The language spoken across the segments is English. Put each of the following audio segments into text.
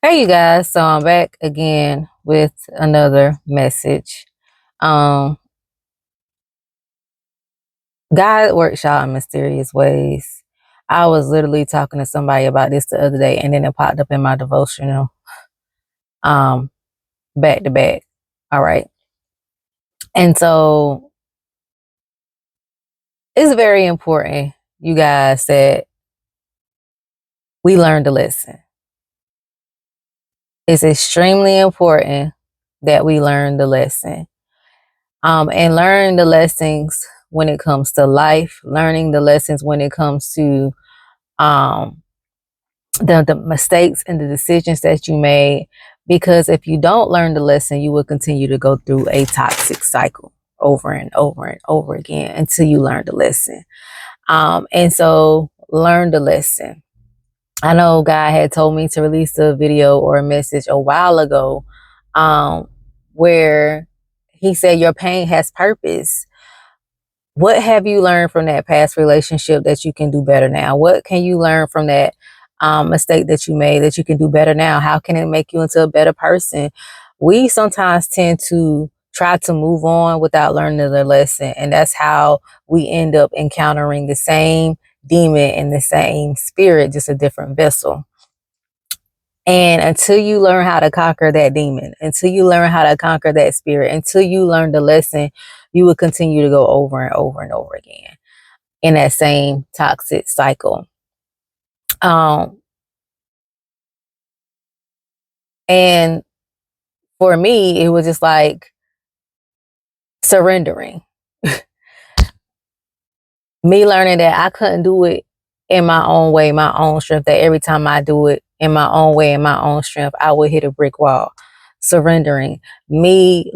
Hey you guys, so I'm back again with another message. Um God works y'all in mysterious ways. I was literally talking to somebody about this the other day and then it popped up in my devotional um back to back. All right. And so it's very important, you guys, that we learn to listen. It's extremely important that we learn to listen. And learn the lessons when it comes to life, learning the lessons when it comes to um, the mistakes and the decisions that you made. Because if you don't learn the lesson, you will continue to go through a toxic cycle over and over and over again until you learn the lesson. And so learn the lesson. I know God had told me to release a video or a message a while ago um, where he said your pain has purpose. What have you learned from that past relationship that you can do better now? What can you learn from that mistake that you made that you can do better now? How can it make you into a better person? We sometimes tend to try to move on without learning the lesson. And that's how we end up encountering the same demon and the same spirit, just a different vessel. And until you learn how to conquer that demon, until you learn how to conquer that spirit, until you learn the lesson, you will continue to go over and over and over again in that same toxic cycle. Um, and for me, it was just like surrendering. Me learning that I couldn't do it in my own way, my own strength, that every time I do it in my own way, in my own strength, I would hit a brick wall. Surrendering. Me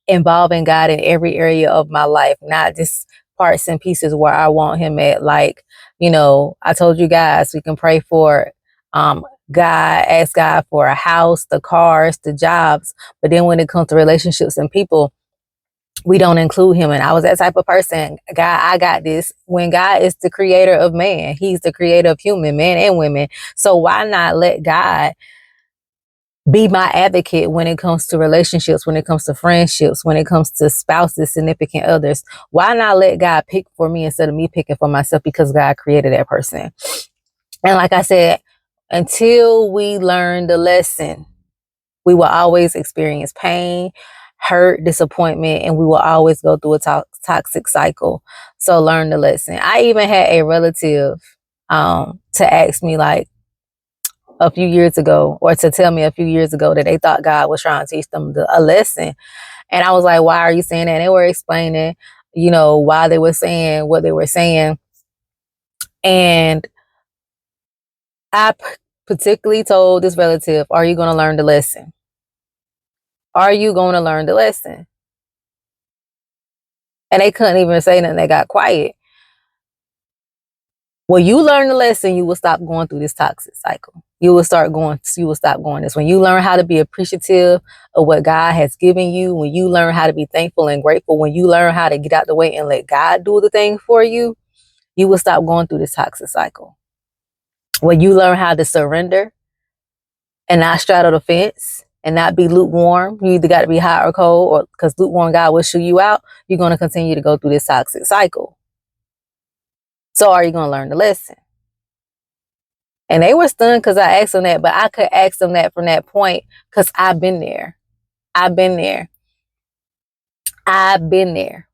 involving God in every area of my life, not just parts and pieces where I want him at. Like, I told you guys, we can pray for God, ask God for a house, the cars, the jobs. But then when it comes to relationships and people, we don't include him. And I was that type of person. God, I got this. When God is the creator of man, he's the creator of human, men and women. So why not let God be my advocate when it comes to relationships, when it comes to friendships, when it comes to spouses, significant others? Why not let God pick for me instead of me picking for myself, because God created that person? And like I said, until we learn the lesson, we will always experience pain, hurt, disappointment, and we will always go through a toxic cycle. So learn the lesson. I even had a relative to ask me like a few years ago, or to tell me a few years ago, that they thought God was trying to teach them a lesson. And I was like, why are you saying that? And they were explaining, why they were saying what they were saying. And I particularly told this relative, are you going to learn the lesson? Are you going to learn the lesson? And they couldn't even say nothing. They got quiet. When you learn the lesson, you will stop going through this toxic cycle. You will stop going this. When you learn how to be appreciative of what God has given you, when you learn how to be thankful and grateful, when you learn how to get out the way and let God do the thing for you, you will stop going through this toxic cycle. When you learn how to surrender and not straddle the fence and not be lukewarm, you either got to be hot or cold, or because lukewarm God will shoo you out, you're going to continue to go through this toxic cycle. So are you going to learn the lesson? And they were stunned because I asked them that, but I could ask them that from that point because I've been there. I've been there. I've been there.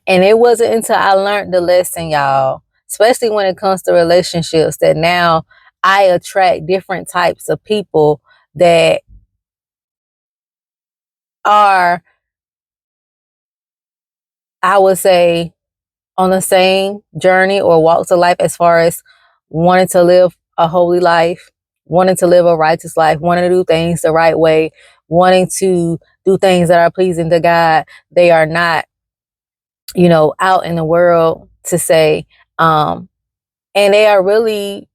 And it wasn't until I learned the lesson, y'all, especially when it comes to relationships, that now I attract different types of people that are, I would say, on the same journey or walks of life, as far as wanting to live a holy life, wanting to live a righteous life, wanting to do things the right way, wanting to do things that are pleasing to God. They are not, out in the world to say, and they are really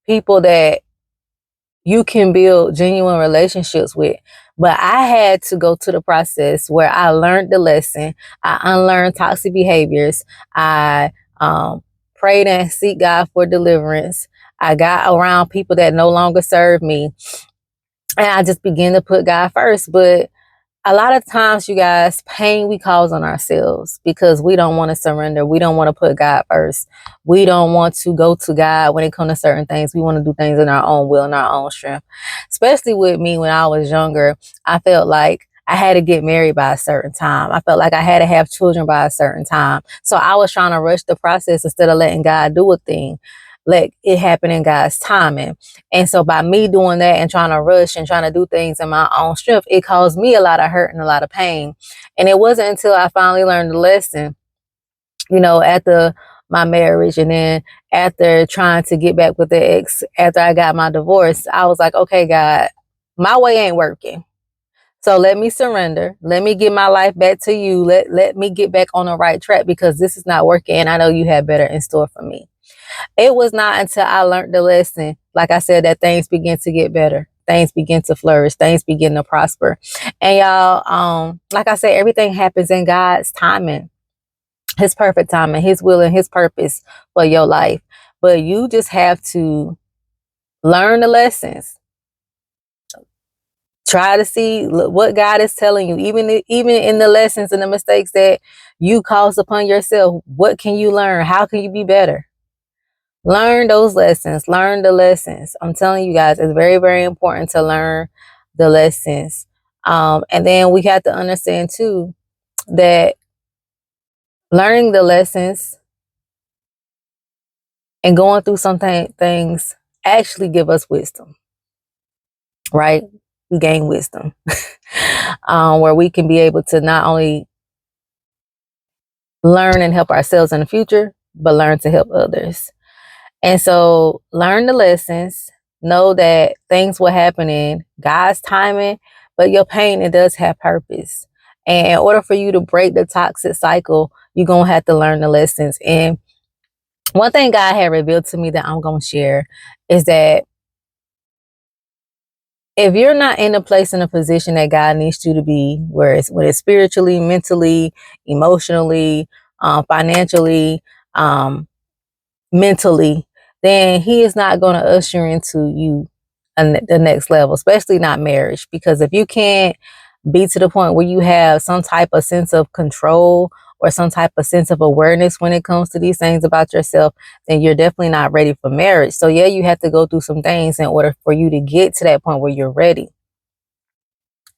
people that you can build genuine relationships with. But I had to go to the process where I learned the lesson. I unlearned toxic behaviors. I prayed and seek God for deliverance. I got around people that no longer serve me, and I just began to put God first. But a lot of times, you guys, pain we cause on ourselves because we don't want to surrender. We don't want to put God first. We don't want to go to God when it comes to certain things. We want to do things in our own will and our own strength. Especially with me when I was younger, I felt like I had to get married by a certain time. I felt like I had to have children by a certain time. So I was trying to rush the process instead of letting God do a thing. Let it happen in God's timing. And so by me doing that and trying to rush and trying to do things in my own strength, it caused me a lot of hurt and a lot of pain. And it wasn't until I finally learned the lesson, after my marriage and then after trying to get back with the ex, after I got my divorce, I was like, okay, God, my way ain't working. So let me surrender. Let me give my life back to you. Let me get back on the right track because this is not working. And I know you have better in store for me. It was not until I learned the lesson, like I said, that things begin to get better. Things begin to flourish. Things begin to prosper. And y'all, like I said, everything happens in God's timing, His perfect timing, His will and His purpose for your life. But you just have to learn the lessons. Try to see what God is telling you, even in the lessons and the mistakes that you cause upon yourself. What can you learn? How can you be better? Learn those lessons. Learn the lessons. I'm telling you guys, it's very, very important to learn the lessons. And then we have to understand too that learning the lessons and going through some things actually give us wisdom, right? We gain wisdom where we can be able to not only learn and help ourselves in the future, but learn to help others. And so learn the lessons, know that things will happen in God's timing, but your pain, it does have purpose. And in order for you to break the toxic cycle, you're going to have to learn the lessons. And one thing God had revealed to me that I'm going to share is that if you're not in a place, in a position that God needs you to be, where it's spiritually, mentally, emotionally, financially, mentally, then He is not going to usher into you the next level, especially not marriage. Because if you can't be to the point where you have some type of sense of control or some type of sense of awareness when it comes to these things about yourself, then you're definitely not ready for marriage. So yeah, you have to go through some things in order for you to get to that point where you're ready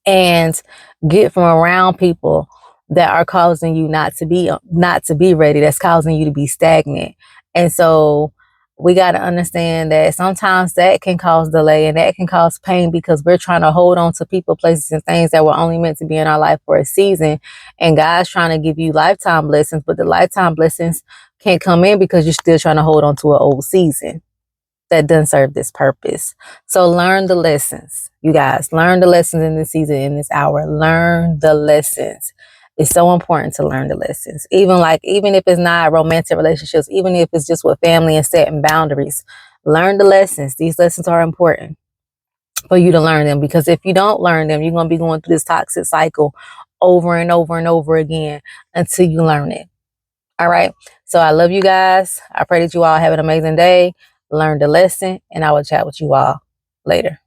and get from around people that are causing you not to be ready, that's causing you to be stagnant. And so we got to understand that sometimes that can cause delay and that can cause pain because we're trying to hold on to people, places, and things that were only meant to be in our life for a season. And God's trying to give you lifetime blessings, but the lifetime blessings can't come in because you're still trying to hold on to an old season that doesn't serve this purpose. So learn the lessons, you guys. Learn the lessons in this season, in this hour. Learn the lessons. It's so important to learn the lessons. Even if it's not romantic relationships, even if it's just with family and setting boundaries, learn the lessons. These lessons are important for you to learn them, because if you don't learn them, you're going to be going through this toxic cycle over and over and over again until you learn it. All right. So I love you guys. I pray that you all have an amazing day. Learn the lesson, and I will chat with you all later.